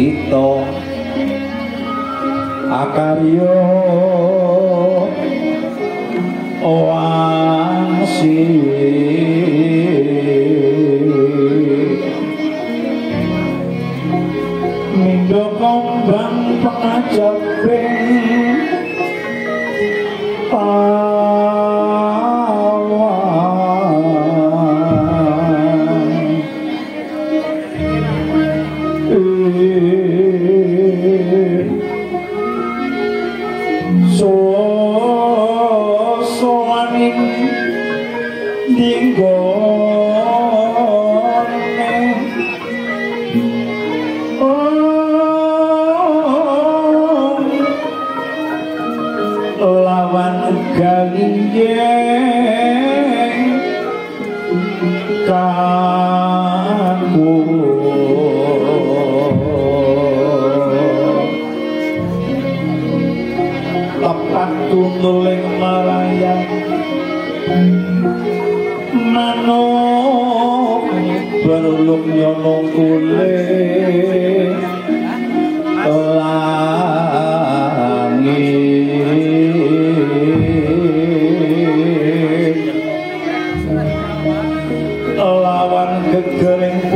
Pandhita akarya wangsi mindha kembang pangajabing tuling maraya manuk berluk nyono kulit langit lawan gegering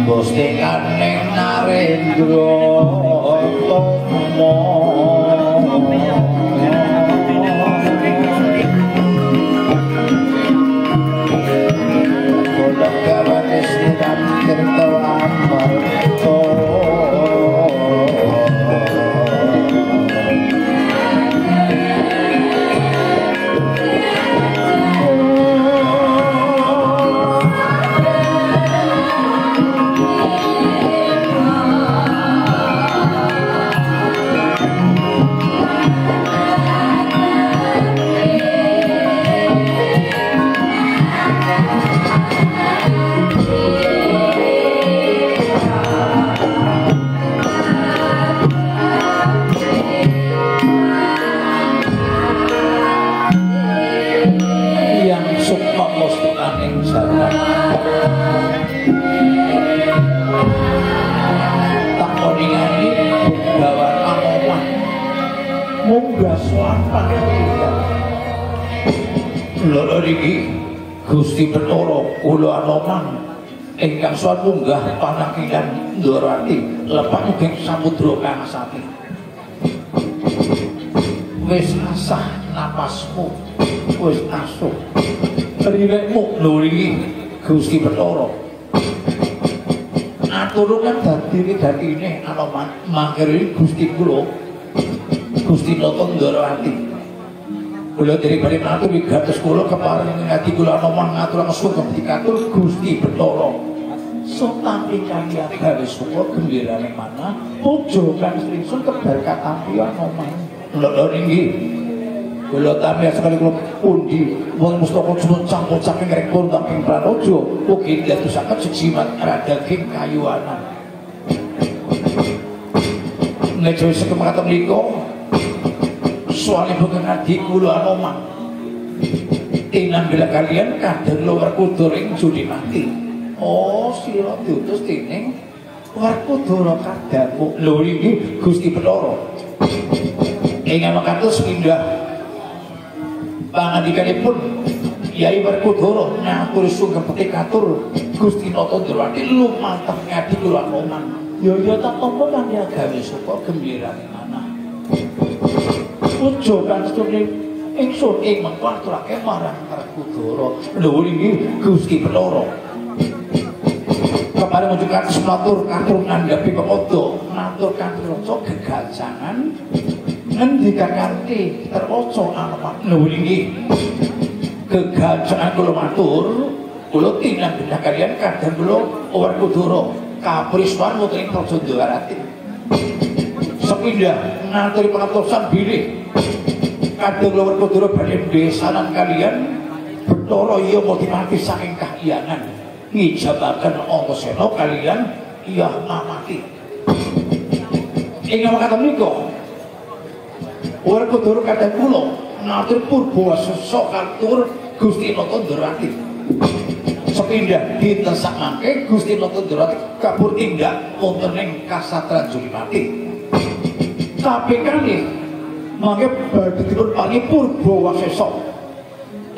Gusti Kaneng Narendra Tama Kula gawane siram tirta amarta Loro niki Gusti Bathara kula Anoman ingkang sowan munggah panakilan Ndorowati lepak ing samudra Kangsati. Wis asah napasmu, wis asuh. Rilekmu lho iki Gusti Bathara. Aturungan dadi-dadine Anoman mangkene Gusti kula Gusti Nata Ndorowati. Kula dherek-dherek matur wigatos kula keparing ngati kula Anoman ngaturaken sugeng dikatur Gusti Bathara. Sutami kaliyan gawe suka gembirane manah puja kang sringsun keberkatan Anoman. Lho nggih. Kula tamya sekali kula pundi wong mustaka jeneng campur saking rekon saking pranaja ugi dadosaken sejimat radaging kayuanan. Nek wis kemakaten menika soalnya bukan adik kula Anoman tinang bila kalian kadang lo Werkudara ing judi mati. Oh sira diutus dening Werkudara kadangmu lho iki Gusti Bathara ingkang makatus pindah pangandikanipun Yai Werkudara ngaturi sugeng petikatur Gusti Nata Ndorowati lumantar adik kula Anoman ya tak tampa kan ya gawe suka gembirane manah puja kang stune ingsun ing mengklaturake marang Werkudara lho iki Gusti Bathara keparing ngunjukan matur katur ngandhapi pemodo matur kanthi gegajangan ngendika kanthi terwaca Anoman lho iki gegajangan kula matur kula tinang bedah kalian kadang kula Werkudara kapriswan muting praja Ndorowati sepindah ngaturi pangatosan bilih kadang kula Werkudara badhe besanan kalian Bathara iya motivasi saking kahyangan ngijabaken Antasena kalian iya mamati Ing makaten menika Werkudara kadang kula matur Purbawasesa katur Gusti Natandrawati. Sepindah ditesakake Gusti Natandrawati kabur tindak wonten ing kasatran Juripati. Tapi kalih mangke badhe dipun paringi Purbawasesa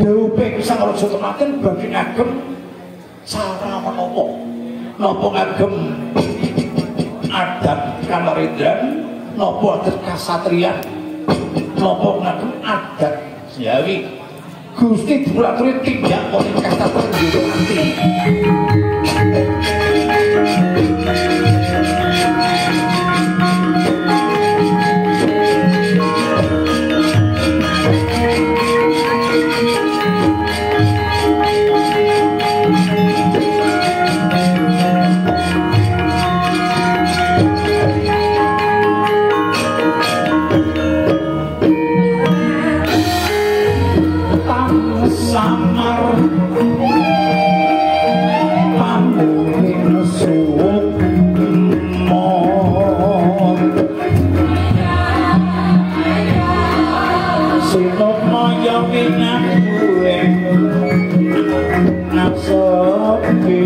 dawuh ping Sang Raja Tenaten badhe ngagem cara menapa napa ngagem adat Kamarendran napa adat kasatriyan napa ngagem adat Jawi Gusti dipulaturi tindak wonten kasatran Juripati. Samar pamuring sukma sinopmaya winangguwe naksepi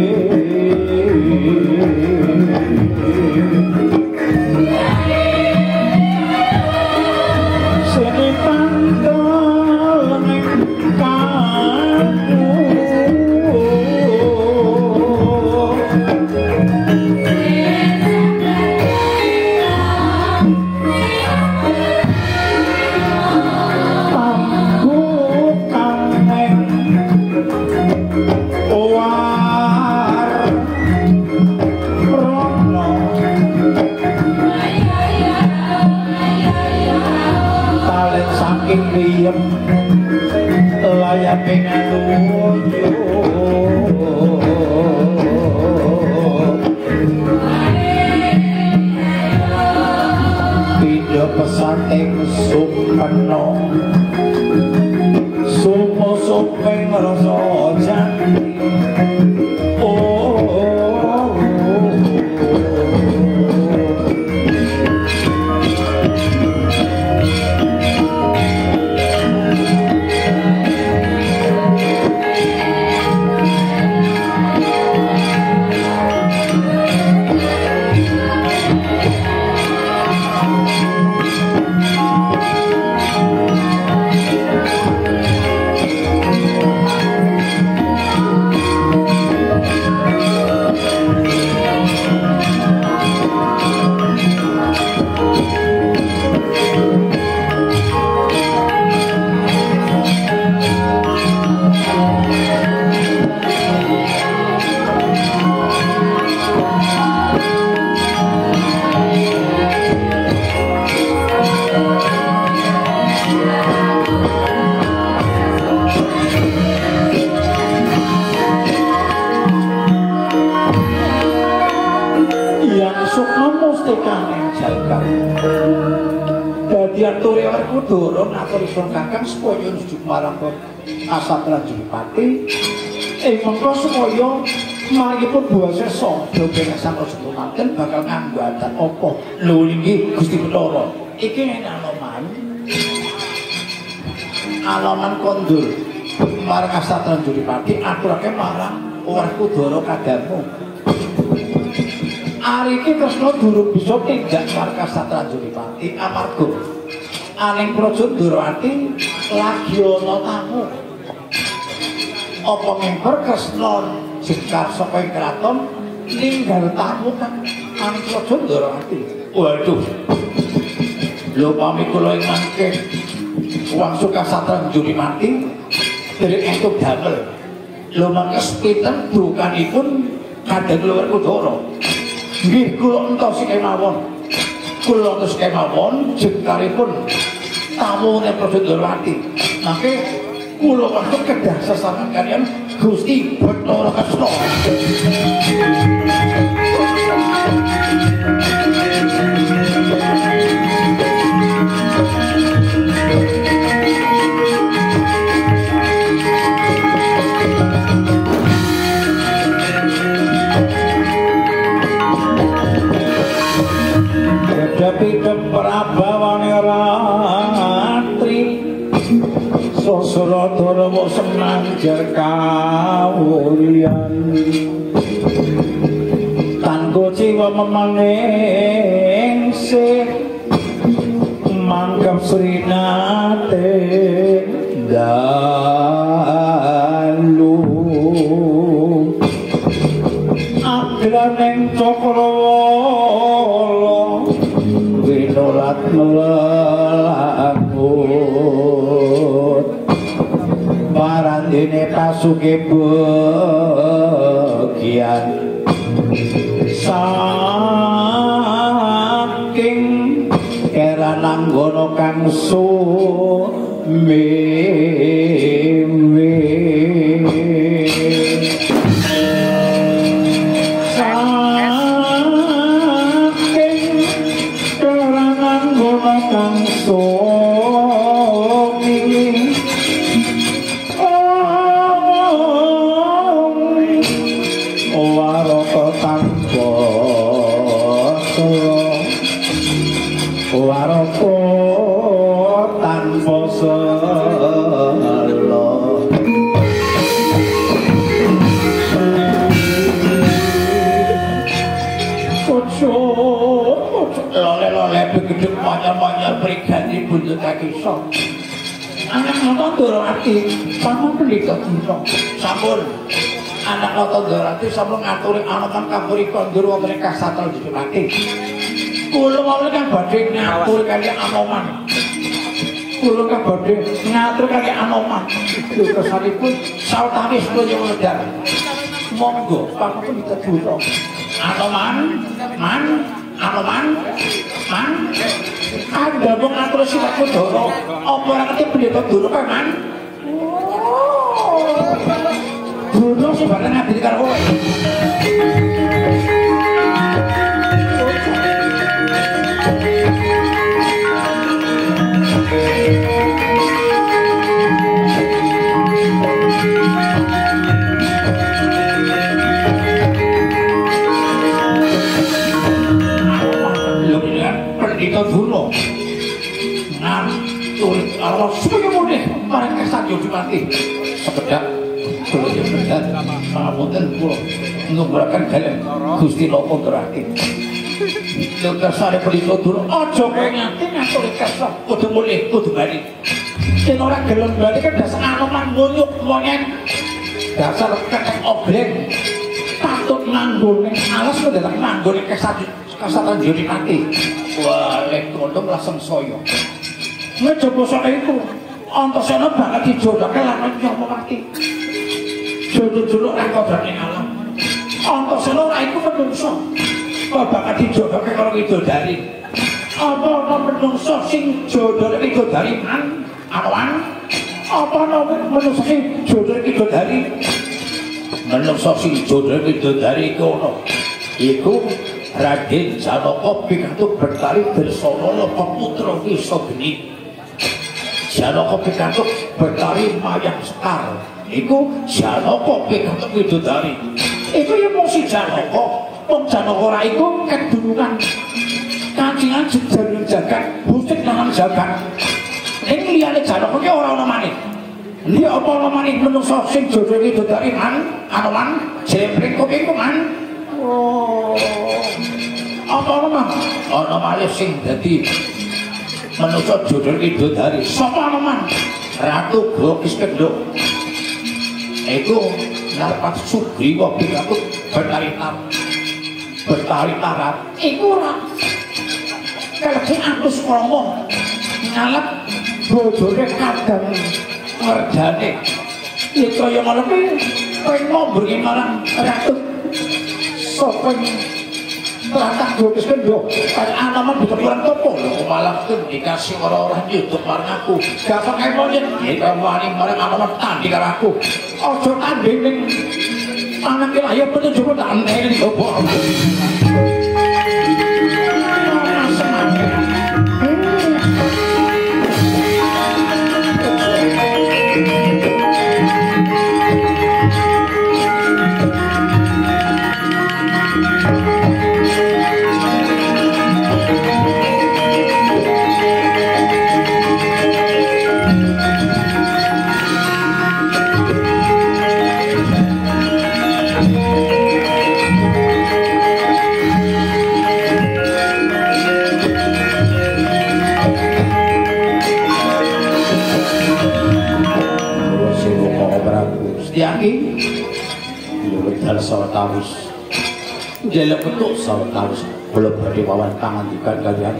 sini pantol ning layak ngaluyu pindha pesating sumena sumo-suping rasa janji Diaturi Werkudara ngatur sun Kakang supaya nuju marang kasatran Juripati mengko supaya maripun Purbawasesa dhateng Sang Raja Tenaten bakal nganggo adat apa lho nggih Gusti Bathara iki alaman kondur marang kasatran Juripati aturake marang Werkudara kadangmu ari iki Kresna durung bisa tindak marang kasatran Juripati amarga aning Praja Ndrawati lagi ana tamu. Apa mimper Kresna jekar saka kraton ninggal tamu kan aning Praja Ndrawati. Waduh. Lho pamit kula ing mangke wangsu kasatran Juripati derek entuk damel. Lho mangke pinten brukanipun kadang Werkudara. Nggih kula entos kemawon. Kula entos kemawon jekaripun tamu nek Praja Ndrawati. Mangke kula wonten kedah sesarengan kaliyan Gusti Bathara Kresna. Tapi kula semanjar kawulyan kanggo jiwa memaning sih manggap srinate dalu agraning cakrawala winolat melakut parandene pasuke bagian saking kerananggana kang sumewe saking kerananggana kang sumewe waraka tanpa waraka tanpa selo ojo lole-lole begeduk manyal-manyal prigadi buntut kaki sok anak nonton Dorowati sama pendika kita sampun anak nonton Dorowati sampun ngaturi anokan kaburi kondur wonten kasatel Jepati kula wau kan badhe ngatur kali Anoman kula kan badhe ngatur kali Anoman lho kesanipun sawetawis kula wedar monggo pangapun diteduh Anoman Anoman Anda mau ngatur sifat Kudoro apa ora ngerti pendeta Doro kae man Doro sing bakal ngabdi karo kowe pendeta Doro ngatur Allah supaya mudah marang kesajo dimati sepedak kula jenengan pangapunten kula ngguraken dalem Gusti Lopo terakhir Dokter Sari pendeta Doro aja kowe nganti ngatur kesah kudu mulih kudu bali yen ora gelem bali kan dasar Anoman ngunyuk monyen dasar kekek obleng patut nanggone alas mendadak nanggone kesajo kasatan juri mati wah lek kondom langsung soyo ngejaba sok iku antasana banget dijodohke lan nyomo mati jodoh-jodoh nek kodrane alam antasana ora iku menungso kok bakal dijodohke karo widodari apa ana menungso sing jodohne widodari man awan apa ana menungso sing jodohne widodari menungso sing jodohne widodari iku ono iku Raden Janaka pikantuk Betari Dersalala peputra Wisageni. Janaka pikantuk Betari Mayang Sekar. Iku Janaka pikantuk Widodari. Iku ya mung si Janaka. Wong Janaka ora iku kedunungan kancingan jejaring jagat, busik nang jagat. Ing liyane Janaka ki ora ana maneh. Li apa ana maneh menungso sing jodoh Widodari man, Anoman, jembreng kok iku man. Oh, apa nama? Ana malih sing dadi manusa jodoh Widodari. Sapa Anoman? Ratu Gokis Kendhok. Iku nalepat Sugriwa pikantuk Betari Tarat. Iku ora kalebet Antus Krama ngalap bojone kadang merdane. Ya kaya ngono kuwi pengen mburi marang Ratu sopeng Tratah Gokis Kendhok kaya Anoman bisa kurang topo lho malah tuh dikasih orang-orang nyuduk marang aku gampang kayak monyet kita wani marang Anoman tanding karo aku ojo tanding ning anak lahir petunjuk tak anteni opo medal sawetawis. Njelek petuk sawetawis kula badhe wawan pangandikan kaliyan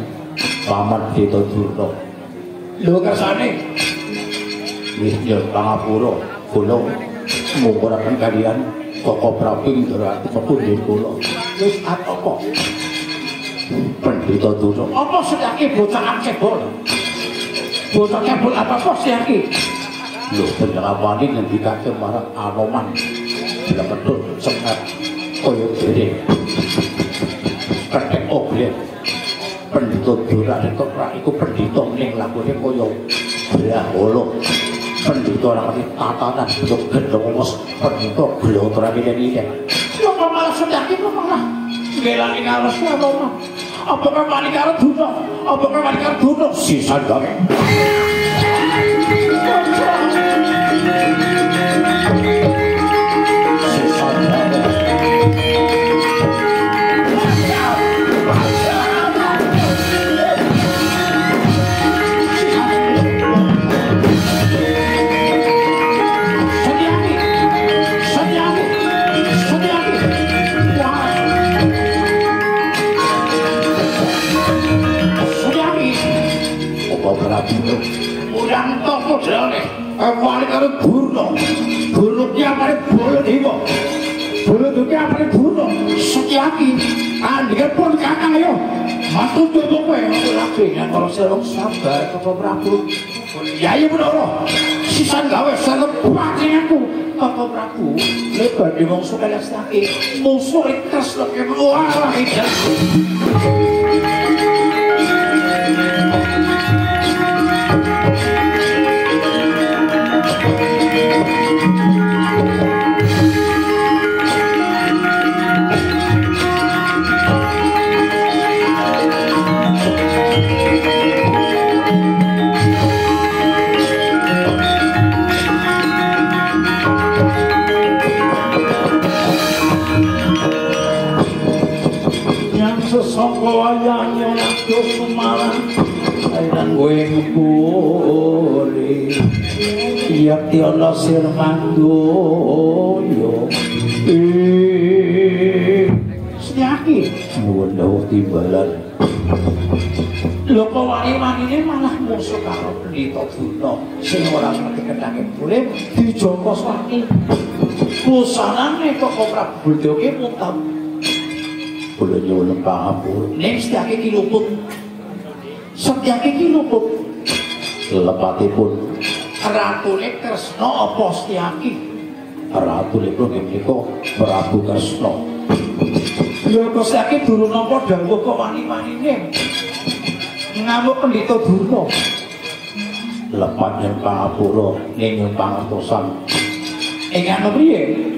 Paman Dita Durna. Lho kersane wis nyen pangapura kula ngungkuraken kaliyan Koko Prabu Indra pepundhen kula. Wis apa? Pendhita Durna. Apa sedake bocah cebol? Bocah cebol apa sedake? Lho penjawabane ngendikake marang Anoman. Bila pedhot sekat kaya dene. Kethek oblek. Pendhita Durna iku pendhita ning lakune kaya Braholo. Pendhita ora ngerti tatanan bentuk gendong wes pendhita glotrane iki. Lho kok malah sedake kok malah ngelani karo sapa? Apa kok mari karo Durna? Apa kok mari karo Durna? Sisan gawe. Sisan gawe. Urang toko jane wali karo Durna. Durna ki apane Baladewa. Baladewa ki apane Durna. Setyaki andhikipun Kakang ayo. Matur nuwun kowe ora pengen karo Selong sabar Koko Prabu. Yayi Pandhawa. Sisan gawe sarep pacinganku Koko Prabu. Nek badhe mungsuh kalestake musuh tresna ki wah iki. Sesongko wayangnya nakyo Semarang dan gue ngepuri tiap tiada sir mandoyo senyaki nuwun dawuh timbalan lho kok wani-wanine malah musuh karo Pendhita Durna sing ora ngerti kendhange boleh dijoko saki busanane Koko Prabu Baladewa mutam. Kula nyuwun pangapura. Nek setyake ki luput. Setyake ki luput. Lepatipun ratune Kresna apa Setyaki? Ratunipun menika Prabu Kresna. Lha kok Setyaki durung napa dawuh kok wani-wanine. Ngamuk Pendhita Durna. Lepat yen pangapura ning pangertosan. Ingkang kepriye?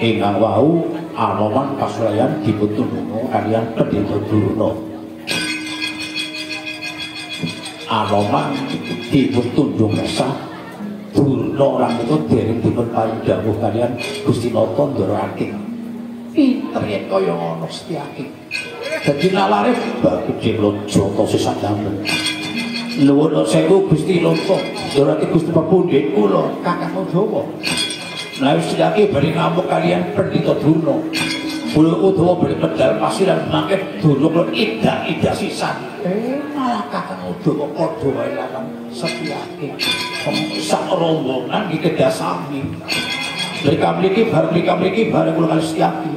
Ingkang wau Anoman Kasurayan diputundunga kaliyan Pendhita Durna. Anoman diputundung mesah Durna ora menika dereng dipun paring dawuh kaliyan Gusti Nata Ndaraking. Pinter yen kaya ngono Setyaki. Dadi nalare Bagedhe Jata sesadangen. Nuwun sewu Gusti Nata Ndaraking Gusti pepundhen kula Kakang Udawa. Nah, Setyaki bari ngamuk kalian Pendhita Durna. Kula Udawa bari medal pasiran mangke Durna kula idak-idak sisan. Malah Kakang Udawa padha wae lawan Setyaki. Sak rombongan iki kedah sami. Mriki bareng kula kali Setyaki.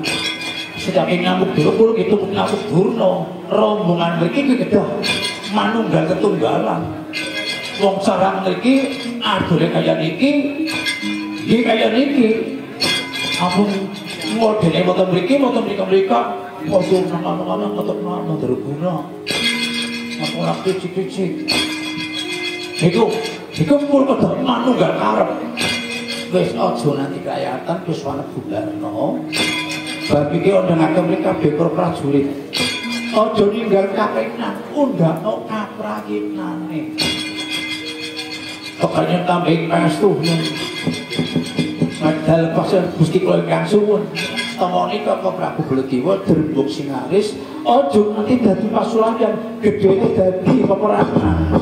Setyaki ngamuk Durna kula gitu ngamuk Durna. Rombongan mriki iki kedah manunggal ketunggalan. Wong sarang mriki adole kaya niki. Iki kaya niki ampun modene motor mriki mereka padha nang-nang ngoten Mandraguna ampun akeh cicik-cicik iku pun padha manunggal karep wis aja nanti kayatan wis ana bularno bab iki ndangake mriki bekor prajurit aja ninggal kapenan undangno kaprayitnane pokoknya tambah pastu medal pasir Gusti kula ingkang suwun temoni Koko Prabu Baladewa Drembug Singaris aja nanti dadi pasulayan gedhene dadi peperangan.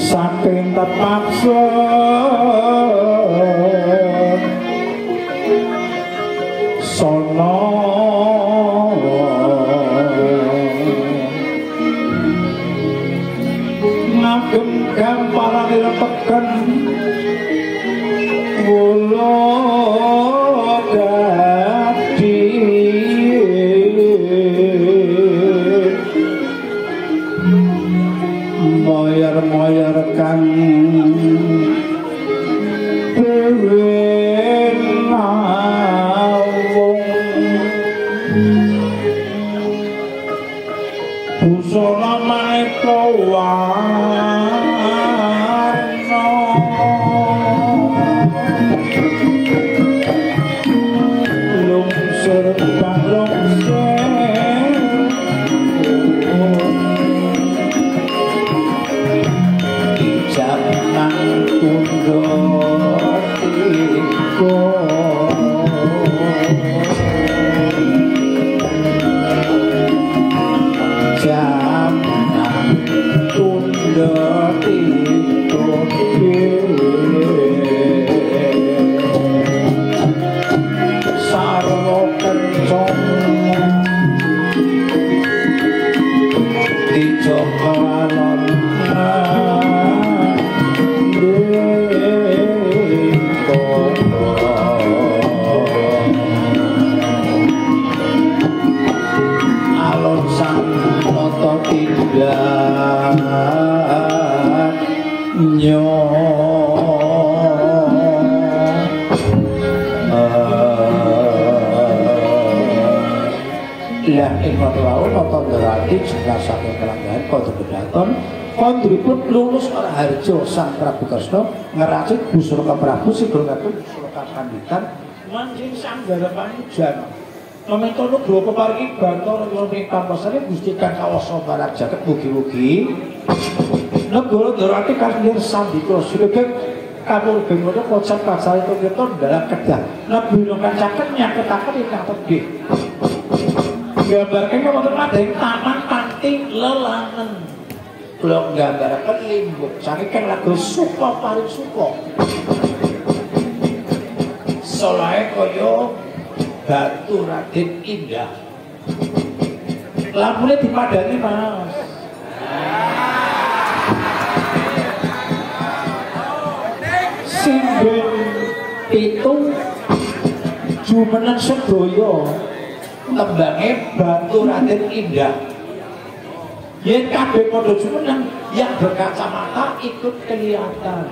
saking terpaksa sono ngagem gamparan teken wulo dadi moyer-moyer kang busana maneka warna lungsur bang lungsur jaman tundho tiko jaman tundho tiko sarwa kencong dijoko alon alon sang nata tindak nyo lah ing nata wau nata nderati jenasake kelanggahan padha bedaton kondripun lulus ora harjo sang Prabu Kresna ngeracik Busraka Prabu Sidongaken Busraka Panditan manjing sanggarapan jan meminta nugroho paringi Bathara ing pampasane Gusti Kang Kawasa Barat Jaket mugi-mugi negara Ndarati kanggih sandika siregeng kapurben ngono kocap kasare kita dalam kedah nebina kancaken nyaketaken ingkang tebih gambarkan wonten madheng taman panti lelangen kula nggambaraken limbuk saking lagu suka paring suka solae kaya batu Raden Indah lampune dipadani Mas sinden pitung jumeneng sedaya tembange batu Raden Indah yen kabeh padha jumeneng yang berkacamata ikut kelihatan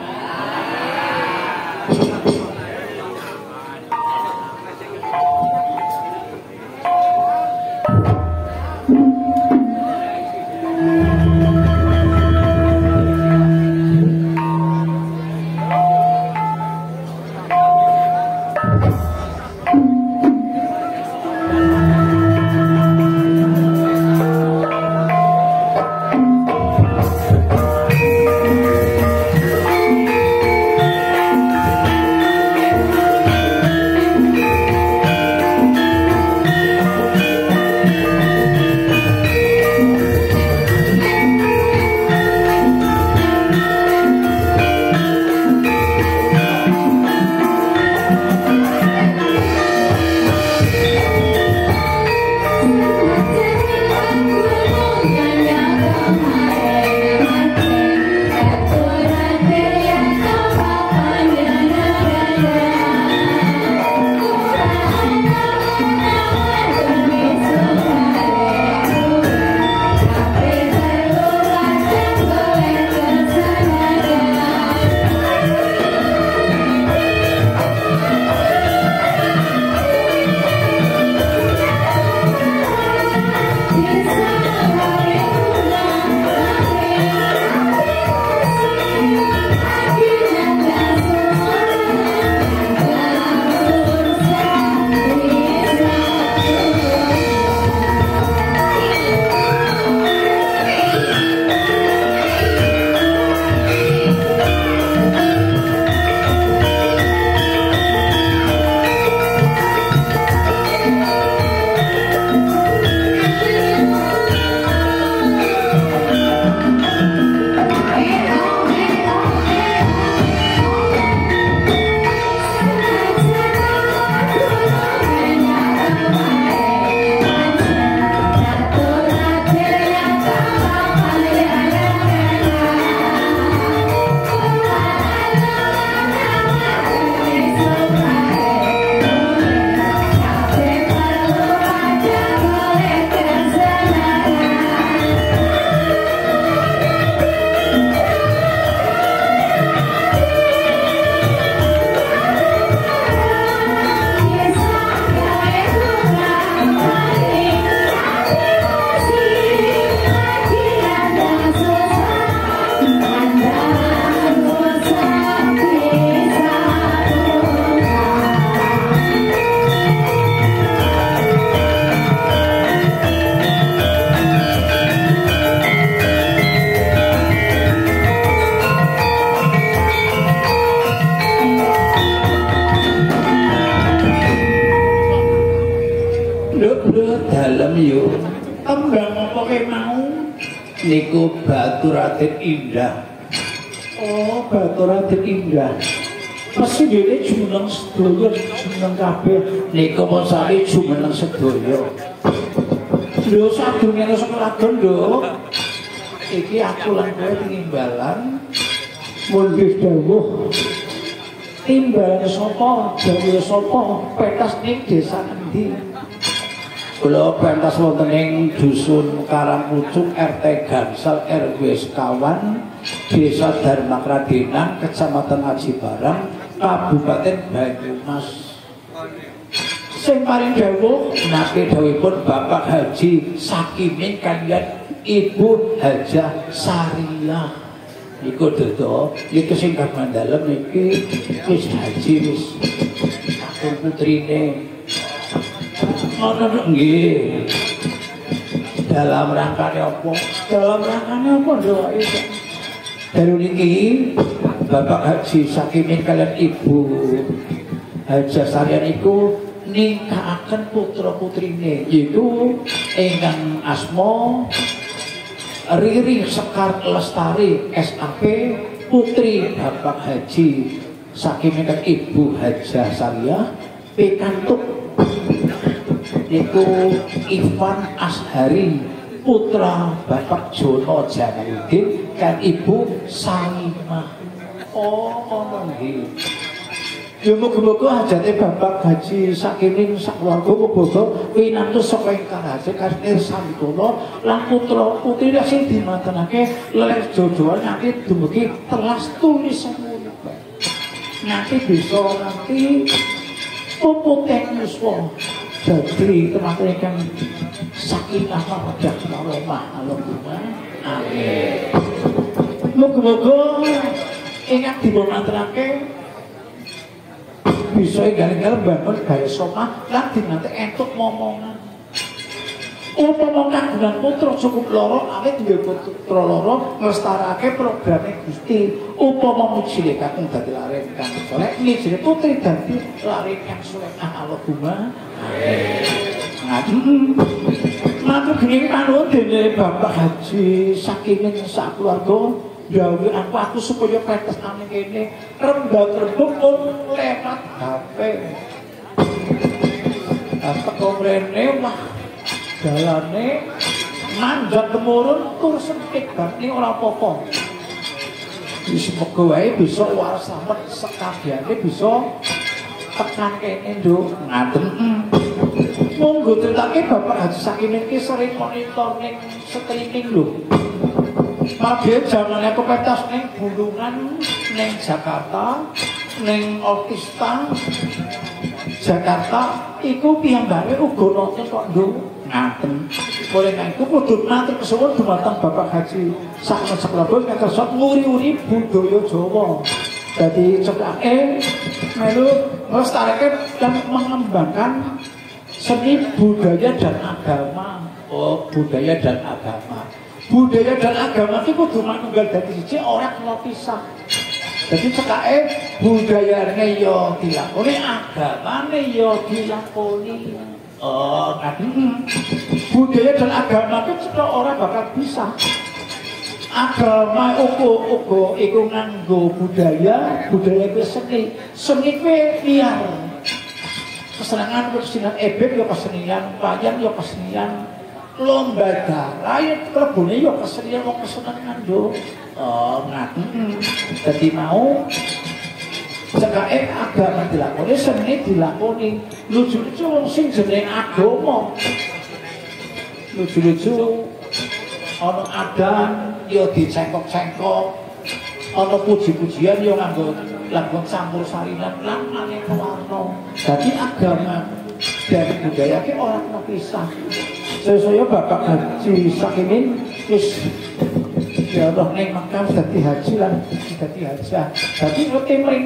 Tembang apa ke mau? Niku Baturaden Indah. Oh, Baturaden Indah. Pasti dene jumeneng sedaya, jumeneng kabeh. Niku mosake jumeneng sedaya. Lho sadurunge sekolagon lho. Iki aku lan kowe timbalan. Mun wis dawuh. Timbalan sapa? Dawuh sapa? Pentas ning desa endi? Kula pentas wonten ing dusun Karangpucuk RT Gangsal RW sekawan Desa Dharma Kradenan Kecamatan Aji Barang Kabupaten Banyumas. Sing paring dawuh nate dawuhipun Bapak Haji Sakimin kaliyan Ibu Hajah Sariyah. Iku dodo, iku sing kamandalem iki wis haji wis kakung putrine. Ngono nggih. Dalam rangkane apa? Dalam rangkane apa ndawake? Dalu niki Bapak Haji Sakimin kaliyan Ibu Hajah Sariyah niku ningkaaken putra-putrine yaitu ingkang asma Riri Sekar Lestari SAP putri Bapak Haji Sakimin kaliyan Ibu Hajah Sariyah pikantuk niku Ivan Ashari putra Bapak Jono Jamaluddin kan Ibu Salimah. Oh, ngono nggih. Ya muga-muga hajate Bapak Haji Sakimin sakwarga muga winantus saka ingkang hasil kasih sampurna lan putra putri sing dimatenake leres jodohan nanti dumugi telas tulis semono. Nanti bisa nanti puputeng yuswa dadi teman-teman ingkang sakinah mawaddah warahmah Allahumma amin. Muga-muga ingkang dipunmaturake bisa gara-gara bangun gaya somah lan dinate entuk momongan. Upama kagungan putra cukup loro awit duwe putra loro nglestarake programe Gusti. Upama mujile kakung dadi lare kang saleh, mujile putri dadi lare kang saleh. Allahumma amin. Matur geni panuwun dene Bapak Haji Sakimin sak keluarga dawuh aku supaya pentas nang kene rembag-rembug pun lewat HP. Teko mrene wah dalane manjat temurun tur sempit banget ora apa-apa. Wis muga wae bisa waras slamet sekabehane bisa tekan kene nduk ngaten. Monggo critake Bapak Haji Sakimin iki sering monitor ning streaming lho. Mabien zamane aku pentas ning Bulungan, ning Jakarta, ning Otista Jakarta iku piyambake uga nonton kok nduk ngaten. Oleh niku kudu matur kesuwun dumateng Bapak Haji Sakimin Saklabon kang kersa nguri-uri budaya Jawa. Dadi cekake melu nglestarake dan mengembangkan seni budaya dan agama. Oh, budaya dan agama. Budaya dan agama itu kudu manunggal dadi siji ora kena pisah. Dadi cekake budayane ya dilakoni, agamane ya dilakoni. Oh, budaya dan agama itu cekak ora bakal bisa. Agama uga iku nganggo budaya, budaya kuwi seni. Seni kuwi liar. Kesenangan kesenian ebek ya kesenian, payan ya kesenian, lomba darah ya klebune ya kesenian wong kesenengan yo. Oh, ngaten. Dadi mau cekake agama dilakoni, seni dilakoni. Lucu-lucu wong sing jenenge agama. Lucu-lucu ana adan ya dicengkok-cengkok. Ana puji-pujian ya nganggo lagu campur sarinan lan aneka warna. Dadi agama dan budaya ki ora kena pisah. Saya Bapak Haji Sakimin wis ya roh ning Mekah dadi haji lan dadi hajah. Dadi ngerti mring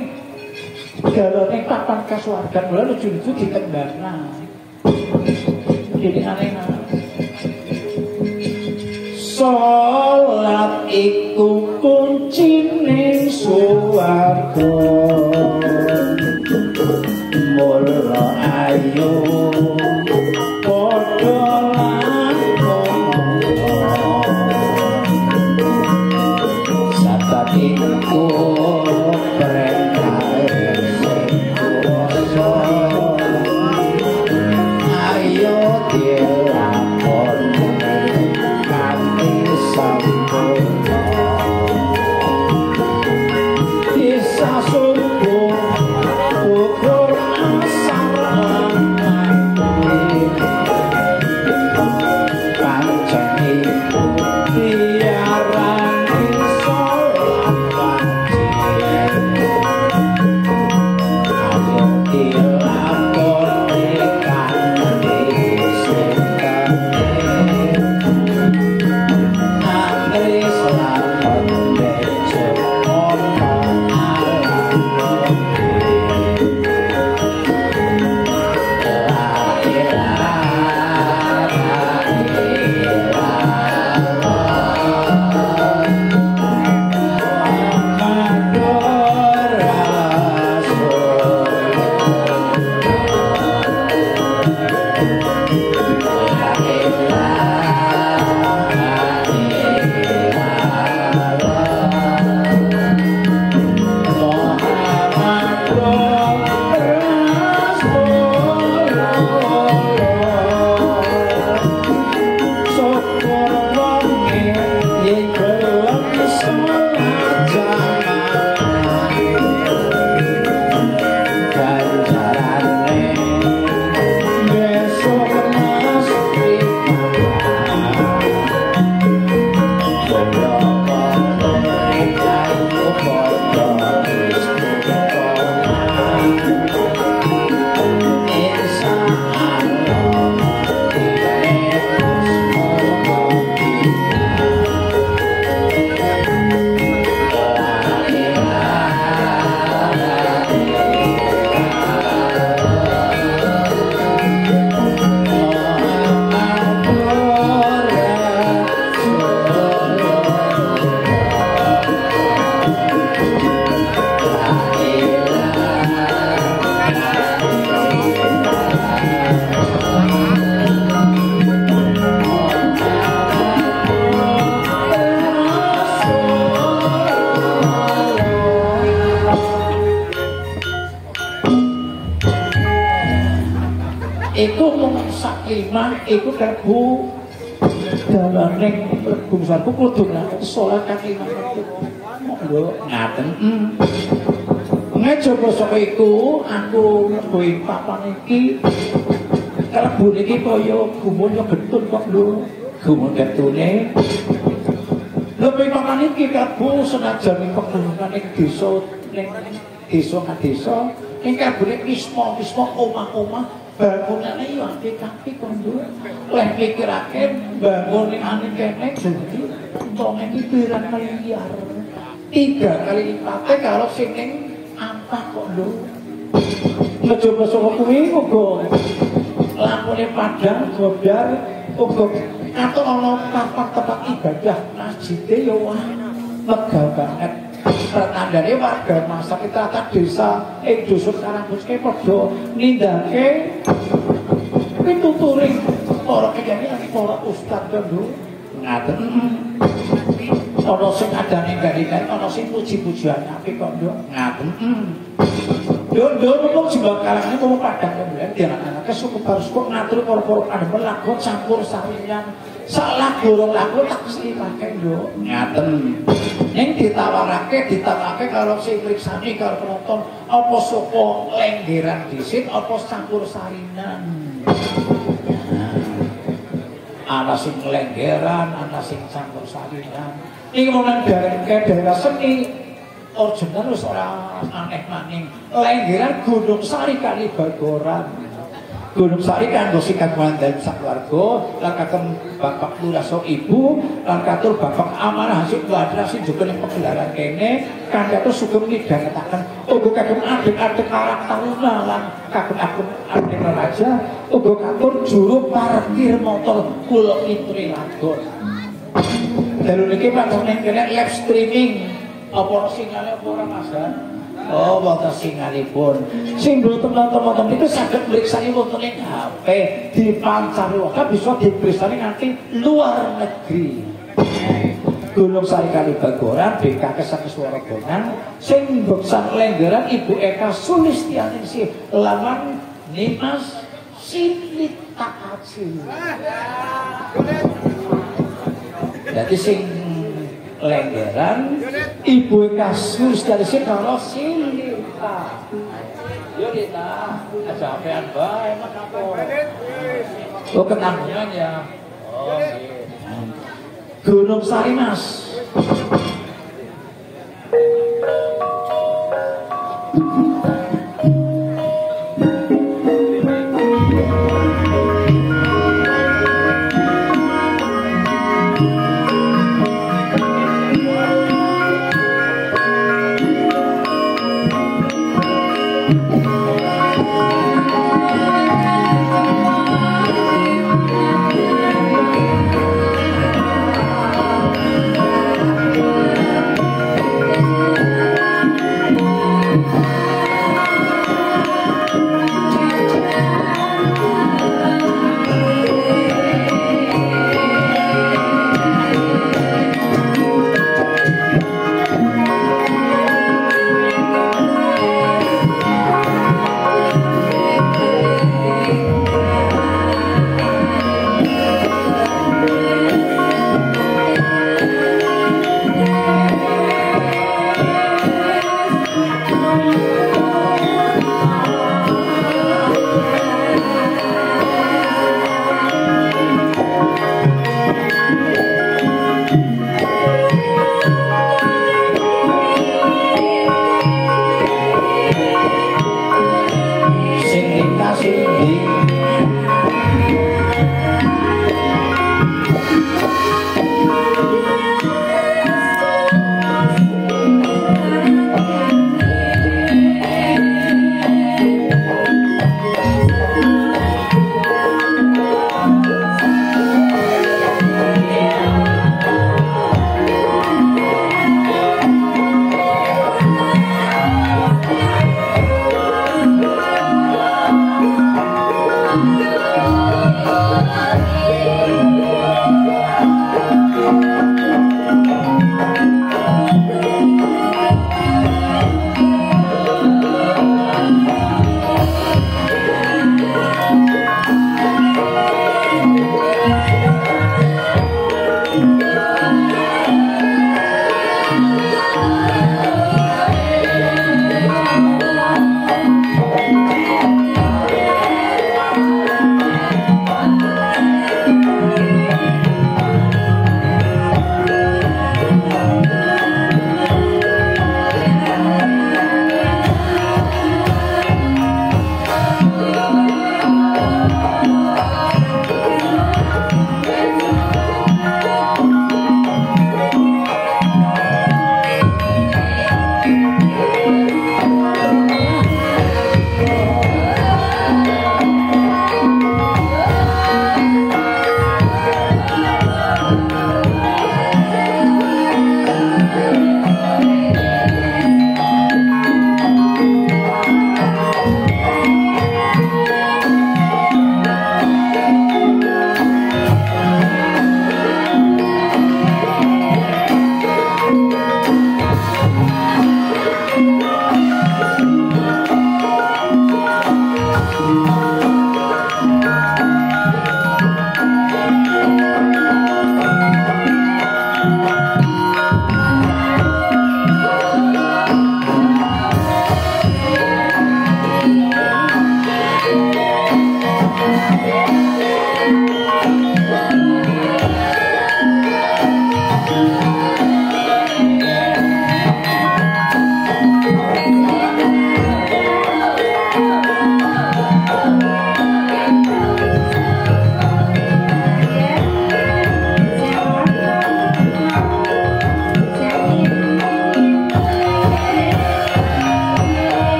galane papan kasuwargan lha lucu-lucu ditembangna. Jadi aneh. Salat iku kuncine swarga. Mula ayo padha lakon Iku mung saklimah iku kalbu dalane bungsanku kudu salat kaki lho ngaten. Ngejaba saka iku aku mlebu papan iki kalbu niki kaya gumun yo getun kok lho. Gumun getune. Lebih papan iki kalbu senajan pegunungan ing desa ning desa ing kabune isma omah-omah bangunane yo apik-apik kondo. Leh pikirake bangun ning ane kene dadi wong iki pirang miliar. 3 kali lipate karo sing ning ampah kondo. Coba saka kuwi uga lampune padhang gobyar uga katon ana tempat ibadah masjide yo wah megah banget. Tandane warga masyarakat desa ing dusun Karangbuske padha nindakake pituturing para kiai lan para ustaz dulu ngaten. Ana sing adane gari-gari, ana sing puji-pujian apik kok nduk ngaten. Nduk mung jimbang kalangane mung padhang kemudian dianak-anak suku harus kok ngatur para-para pademen lagu campur saringan sak lagu rong lagu tak mesti pakai nduk ngaten. Ning ditawarake karo sing mriksani karo penonton apa saka lenggeran dhisit apa campur sarinan. Ana sing lenggeran, ana sing campur sarinan. Iki wong daerah seni original wis ora aneh maning. Lenggeran Gunung Sari kali Bagoran. Gunung Sari kanggo sing kagungan dalem sakwarga lan kagem Bapak Lurah sok Ibu lan katur Bapak Amanah Hasil Wadra sing juga ning pegelaran kene kanthi atur sugeng midhangetaken uga kagem adik-adik Karang Taruna lan kagem adik raja uga katur juru parkir motor kula Intri Lagon. Dalu niki panjenengan kene live streaming apa sinyale apa ora Mas? Oh, wonten singalipun. Sing mboten nonton-nonton itu saged mriksani wonten ing HP, dipancari wae bisa dipirsani nganti luar negeri. Gunung Sari Kalibagoran BKK Sakeswara Bonang sing beksan lenggeran Ibu Eka Sulistianingsih lawan Nimas Sinita Aji. Jadi sing lenggeran Ibu Eka Sulistianingsih karo Sinita. Yo Lita, aja apean bae mak apa. Oh kenangan ya. Oh nggih. Gunung Sari Mas.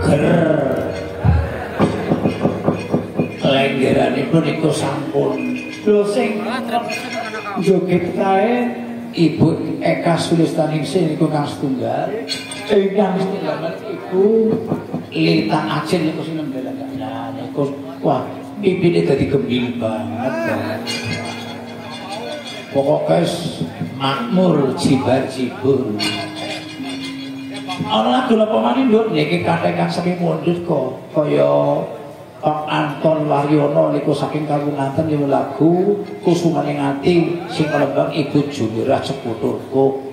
Ger. Lenggeranipun niku sampun. Lho sing joget kae Ibu Eka Sulistaningsih niku kang setunggal. Ingkang setunggal iku Lita Acin niku sing nembelaken. Nah niku wah pipine dadi gembul banget. Pokoknya makmur jibar-jibur. Ana lagu napa maneh Nduk niki kathah saking mundhut kok kaya Pak Anton Waryono niku saking Kawunganten niku lagu Kusumaning Ati sing kalembang Ibu Jumirah Ceputurku.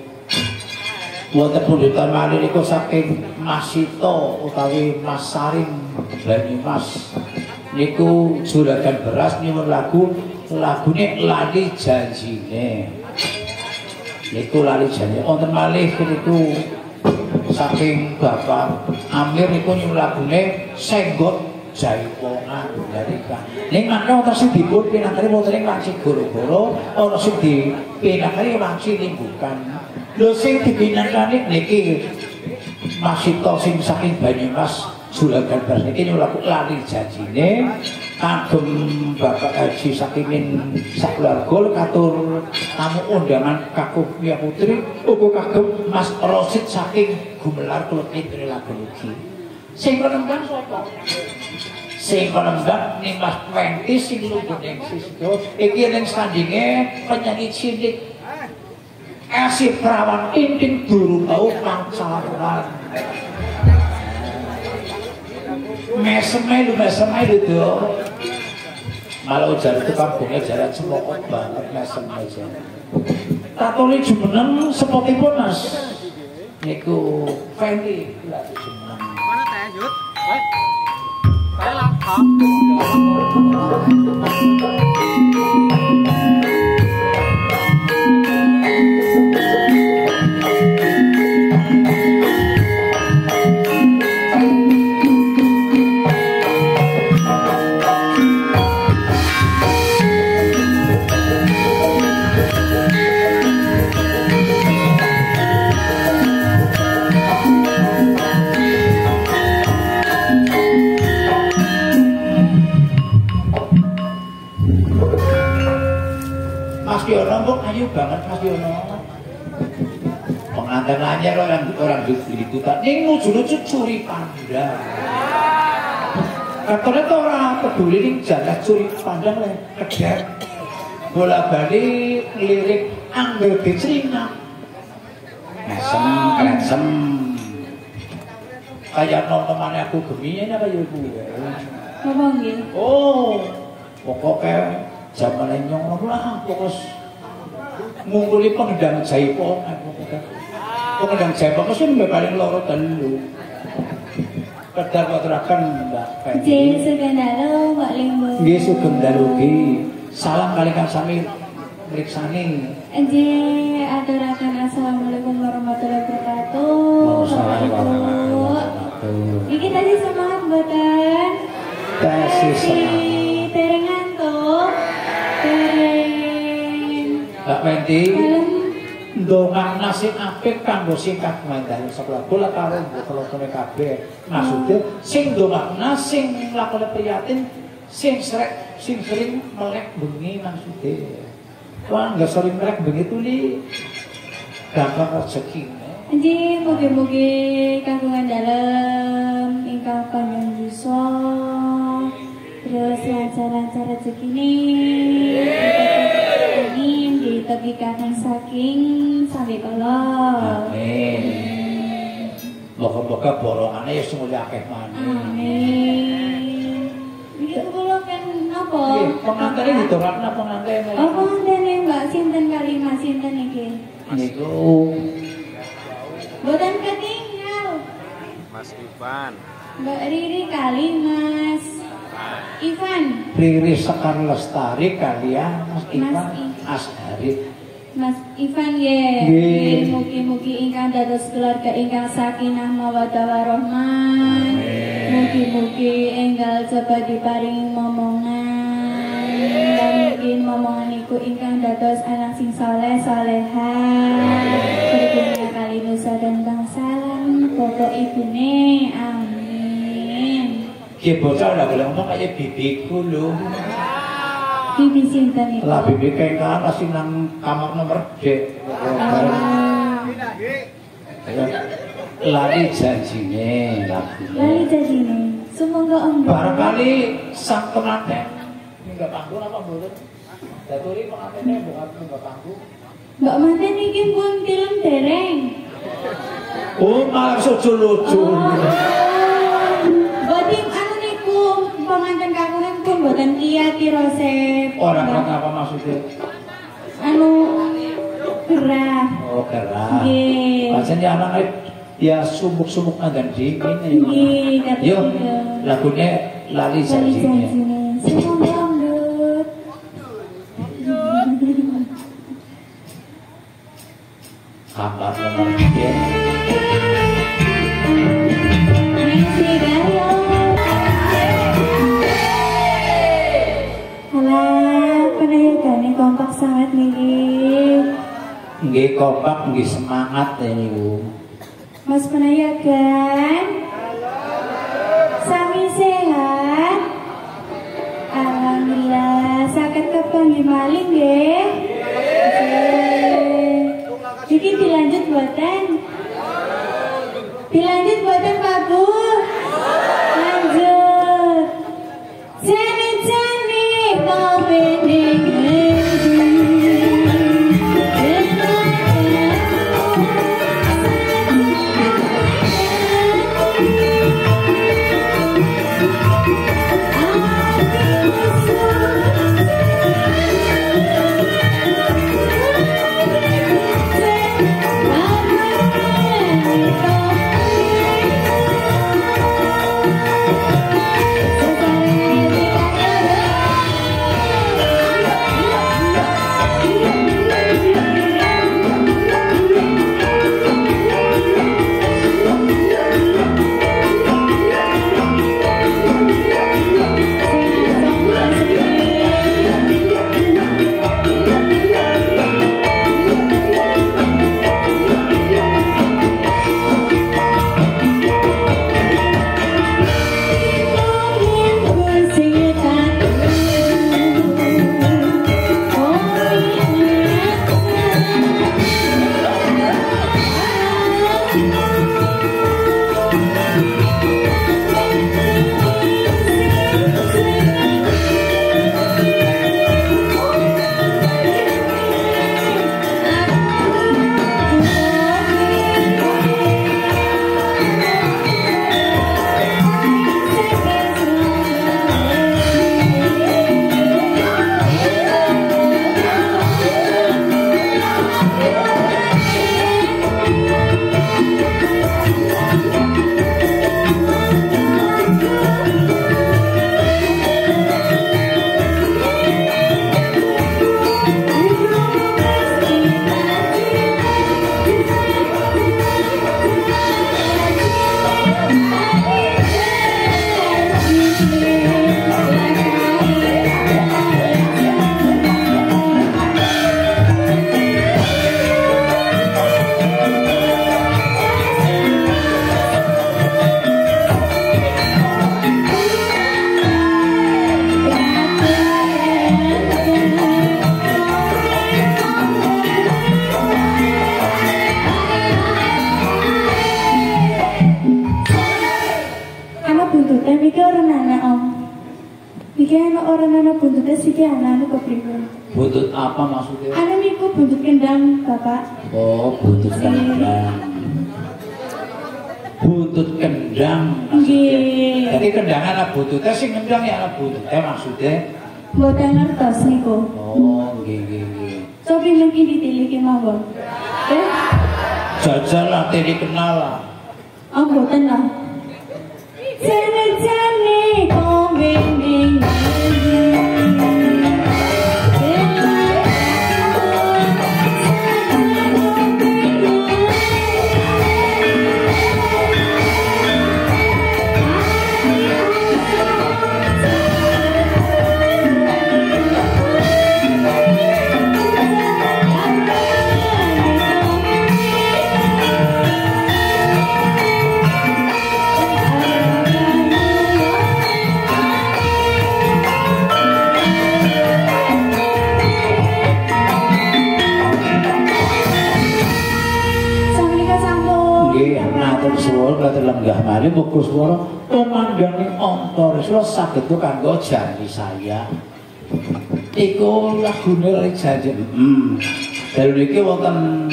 Wonten pundutan malih niku saking Mas Sito utawi Mas Saring Banyumas niku Juragan Beras nyuwun lagune Lali Janjine. Niku Lali Janjine. Wonten malih niku saking Bapak Amir niku nyuwun lagune Senggot Jaipongan dari kan. Ning mangke wonten sing dipun pinakani wonten ing wanci goro-goro, ana sing dipinakani wanci linggukan. Lho sing dipinakani niki Mas Sito sing saking Banyumas Juragan Beras niki nyuwun Lali Janjine kagem Bapak Haji saking sakulawarga katur tamu undangan kakung Mia Putri uga kagem Mas Rosid saking Gumelar Klebet lagu niki. Sing penembang sapa? Sing penembang ning Mas Penti sing lungguh ning Sisto. Iki ning sandinge penyanyi cilik. Asih Prawan Inting durung tau pacaran. Meseme lho. Malah ujar itu kampungnya jarak semokot banget meseme aja. Tatone jumeneng sepotipun Mas. Niku Fenti lha jumeneng. Mana teh Yud? Saya laptop. Mas Yono kok ayu banget Mas Yono. Pengantin anyar orang gitu tak ning nuju-nuju curi pandang. Katone to ora peduli ning jalan curi pandang le kedek. Bola-bali lirik angger dicringa. Mesem. Kayak nontonane aku geminya apa ya ibu? Apa nggih? Oh, pokoknya zaman nyong lah pokoknya ngumpuli pengendang Jaipongan pengendang Jaipongan sih mbak paling loro telu kedar waterakan Mbak Feni Nggih sugeng dalu Mbak Limbo. nggih sugeng dalu nggih salam kalian sami mriksani Nggih aturaken assalamualaikum warahmatullahi wabarakatuh. Waalaikumsalam. Iki tadi semangat mboten? Kasih semangat Dereng ngantuk. Mbak Feni ndongak nasib apik kanggo sing kagungan sekolah bola karo telotone kabeh maksudnya sing ndongak sing lakone priyatin sing sering melek bengi maksudnya wah enggak sering melek bengi tuli gampang rezeki Nggih mugi-mugi kagungan dalem ingkang panjang yuswa terus lancar-lancar rezekine tapi kakang saking sampai kalau amin moga-moga borongannya ya semuanya akeh maneh amin ini kula kan apa pengantin ditolakna pengantin oh pengantin Mbak sinten kali Mas sinten iki niku boten ketinggal Mas Ivan. Mbak Riri kali Mas Ivan Riri Sekar Lestari kalian Mas Ivan Mas Ashari Mas Ivan ye, mugi-mugi ingkang dados keluarga ingkang sakinah mawaddah warahmah. Mugi-mugi enggal coba diparingi momongan. Dan mungkin momongan iku ingkang dados anak sing saleh salehah. Berdunia kali nusa dan bangsalan pokok ibune amin. Ki bocah lah kalau ngomong kayak bibiku lho. Bibi sinten iku? Lah bibi kayak kan masih nang kamar nomor D. Lali janjine lagu. Lali janjine. Sumangga Om. Barangkali sang pengantin nggak panggung apa mboten? Daturi pengantine bukan nggak panggung. Mbak manten iki pun film dereng. Oh, malah lucu. Berarti anu niku pengantin kagungan pun mboten iya Tirosep. Orang apa maksudnya? Anu gerah. Oh, gerah. Nggih. Pancen ya anak ya sumuk-sumuk andan dingin. Nggih, Yo, lagunya Lali Janjine. Sumangga Om. Kamar nomor 3. Kompak sangat nih. Nggih kompak, nggih semangat niku. Mas Penayagan. Sami sehat. Alhamdulillah. Sakit kepanggih maling nggih. Iki dilanjut buatan. Dilanjut buatan Pak Bu. Lanjut. Jani kau bening. Buntut apa maksudnya? Anu niku buntut kendang, Bapak. Oh, buntut kendang. Buntut kendang. Nggih. Jadi kendangan ana buntutnya sing kendang ya ana buntutnya maksudnya. Mboten ngertos niku. Oh, nggih. Sopi mungkin ditiliki mawon. Jajal lah tiri kenal lah. Oh, mboten lah. Jane kok bening. Kuswara kula lenggah malih mbok Kuswara pemandhangi Antaresna saged kanggo janji saya. Iku lagune Rik Janji. Dalu niki wonten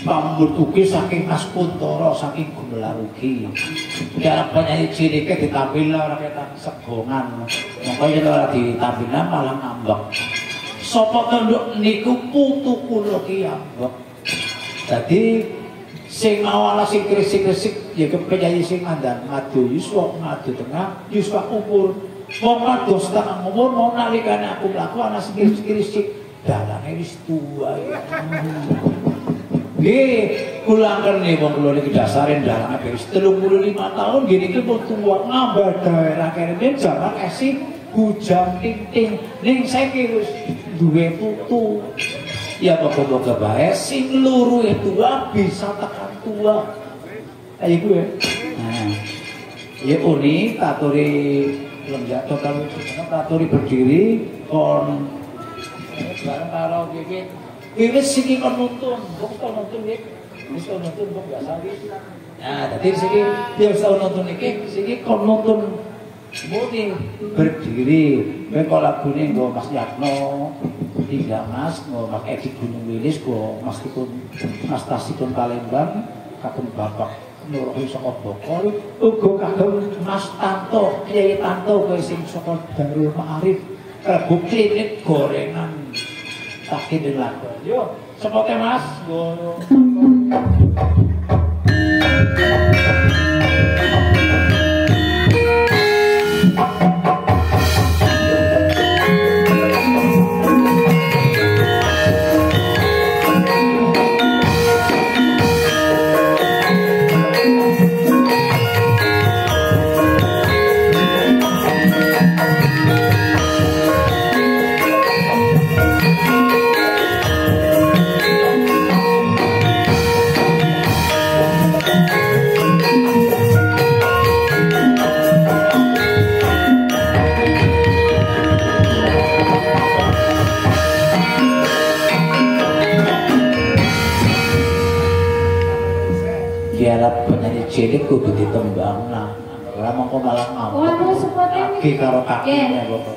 pambutuke saking Mas Kuntara saking Gumelar ugi. Cara penyanyi cinike ditampilna ora ketak segongan. Mongko yen ora ditampilna malah ngambek. Sapa tanduk niku putu kula ki ambek. Dadi sing awala sing kresik-kresik ya kepenyanyi sing ngandang ngadu yuswa ngadu tengah yuswa umur wong kados tengah umur mau nalikane aku mlaku ana sing kresik dalange wis tuwa ya. Nggih, kula kene wong kula niki dasare dalange wis 35 tahun nggih niki pun tuwa ngambah daerah kene jaman esi bujang ting-ting ning saiki wis duwe putu. Ya moga-moga bae sing luru tua bisa tekan tua. Kayak gue. Nah. Ya uni taturi lenggak total taturi berdiri kon bareng karo Wiwit. Wiwit siki kon nuntun, kok nuntun iki. Wis nuntun kok biasa iki. Nah, dadi siki dia wis nuntun iki, siki kon nuntun muni berdiri. Kowe kok lagune nggo Mas Yatno. Tiga Mas, Mas Edi Gunung Wilis, Mas Tikun, Mas Tasikun Palembang, kagem Bapak Nurohi saka Bokor, uga kagem Mas Tanto, Kyai Tanto kowe sing saka Darul Ma'arif, Rebu Klinik Gorengan. Tak kene lagu. Yo, sepote Mas, cilik kudu ditembangna. Ora mongko malah ngambek. Waduh sepote kaki karo kakine kok.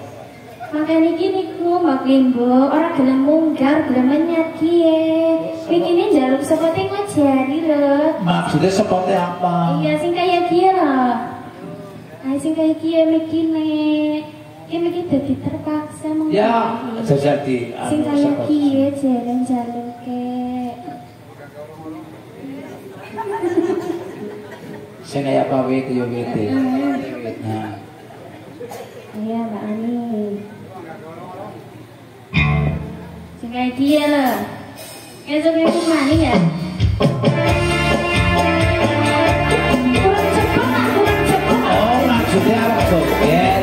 Makane iki niku Mbak Limbo ora gelem munggar, gelem menyat kiye. Pikine njaluk sepote ngajari lho. Maksudnya sepote apa? Iya sing kaya kiye lho. Nah sing kaya kiye mikine. Ki mikir dadi terpaksa mung. Ya, jajal di sing kaya kiye jaren jaluke. Sing kaya apa wae ku yo wete. Nah. Iya, Mbak Ani. Sing kaya dia loh. Esok ikut maning ya? Kurang cepet, kurang cepet. Oh, maksudnya apa joget?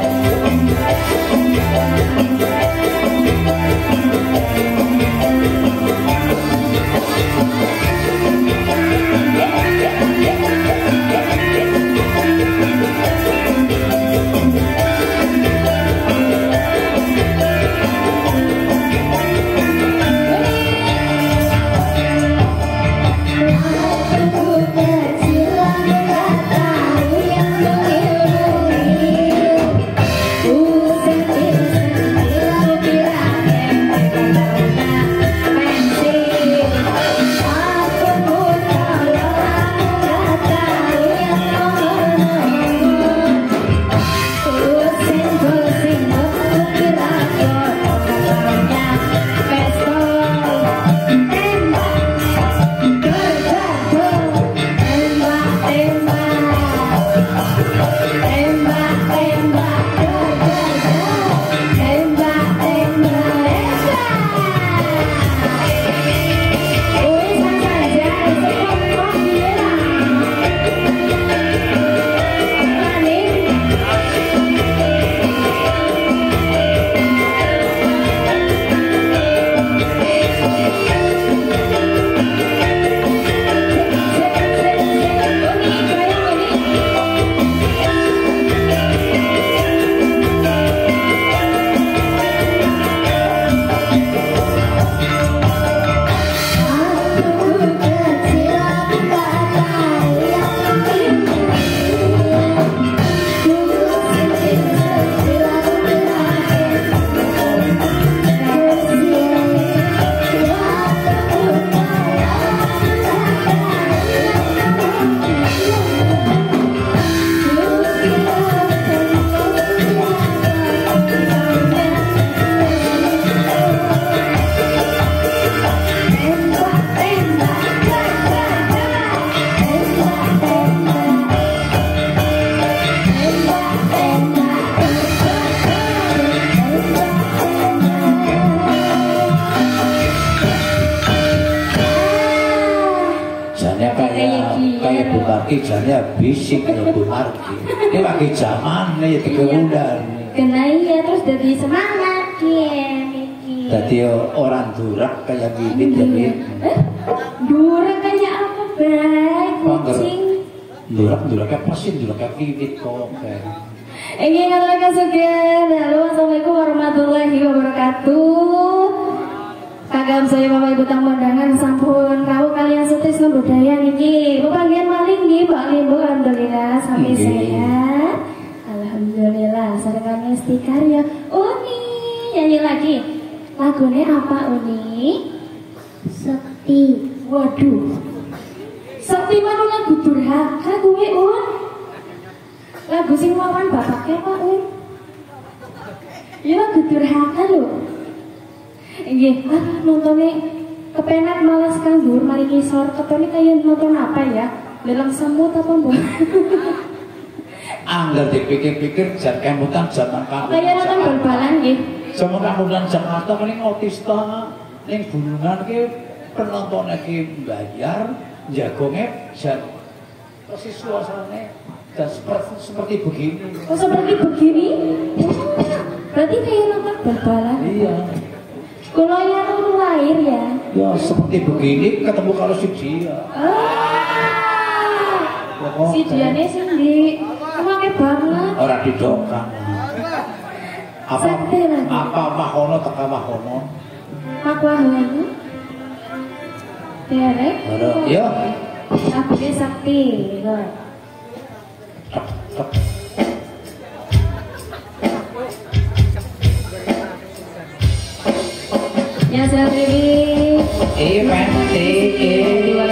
Margi jane bisik ya Bu Margi. Ini lagi zaman ya 3 bulan. Kena iya terus jadi semangat Miki. Jadi orang durak kayak bibit ya Bib. Durak kayak apa baik kucing. Durak apa sih durak bibit kok. Ingin kalian kasugen. Halo assalamualaikum warahmatullahi wabarakatuh. Kagam saya Bapak Ibu tamu undangan sampun kau kalian sutrisno budaya niki. Bebagian maling nggih Pak Ibu alhamdulillah sampai sehat. Alhamdulillah sareng istiqarya. Uni nyanyi lagi. Lagunya apa Uni? Sekti. Waduh. Sekti mana lagu durhaka gue Un? Lagu sing wawan bapaknya Pak Un. Ya lagu durhaka lho. Iya, nontonnya kepenak malas kanggur, mari kisor, ketone kayak nonton apa ya? Lelang semut apa mbak? Angger dipikir-pikir jan kemutan zaman kamu. Kayak nonton bal-balan gitu. Zaman kemutan Jakarta paling otista, ning bulungan ki penontonnya ki bayar, jagongnya jan persis suasananya dan seperti begini. Oh seperti begini? Berarti kayak nonton bal-balan? Iya. Kalau yang turun air ya? Ya seperti begini ketemu kalau si dia. Si Diane sendiri emangnya banget. Orang didongkang. Apa mahono teka mahono? Aku ahli. Derek. Ya. Aku dia sakti. Ya Sabri. Dua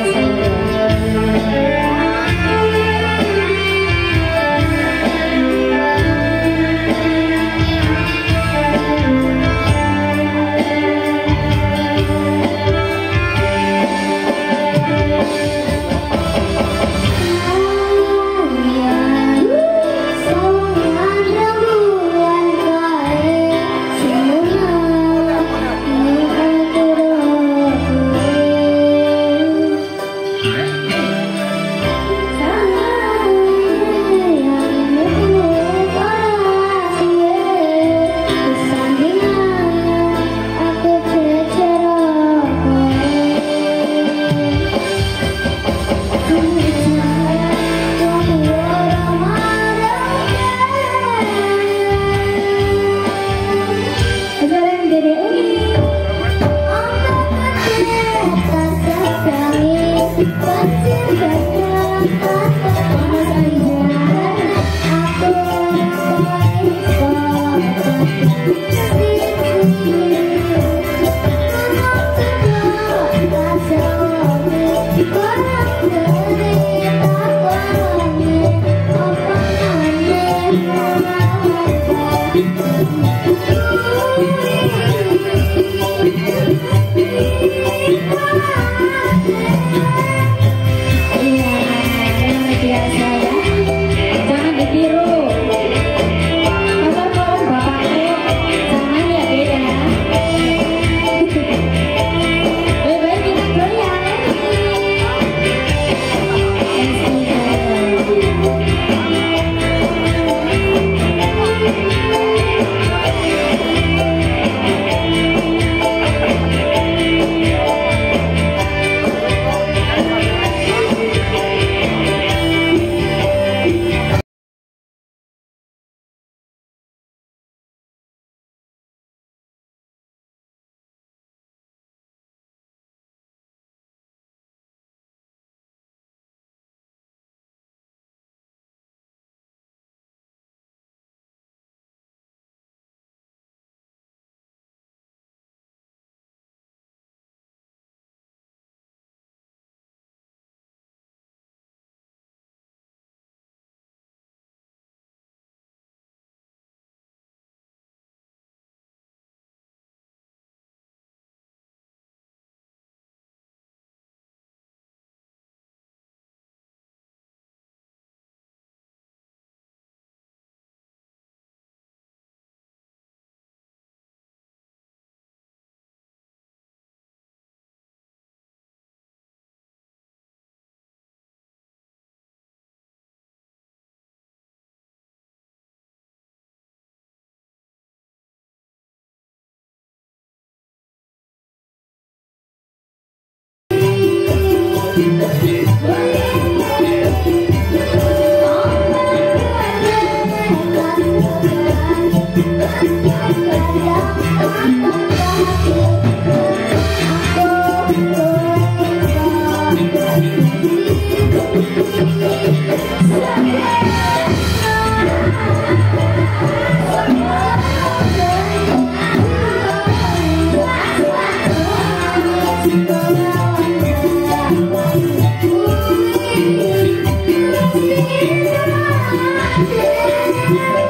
Thank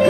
you.